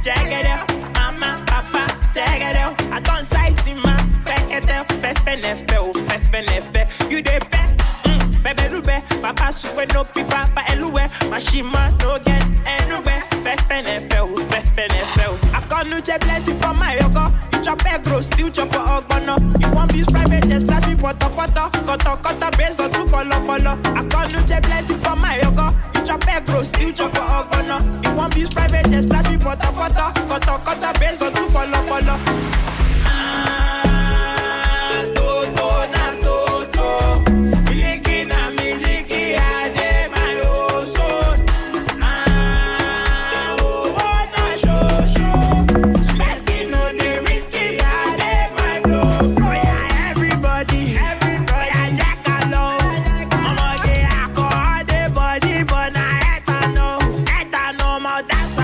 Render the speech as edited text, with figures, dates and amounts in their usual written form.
check it out. Mama, papa, check it out. I don't sight in my back it out. Fefe. You dey bet, baby rube. Papa suwe no pipa pa eluwe. Mashima no get anywhere. Fefe. I can't no check plenty for my yoga. You chop egg roast, still chop a ogbono. You want use private, just flash me poto. Kota based on 2 polo. I can't no check plenty for my yoga. You chop egg roast, still chop a ogbono. You want use private, just flash me poto. Kota based on 2 polo.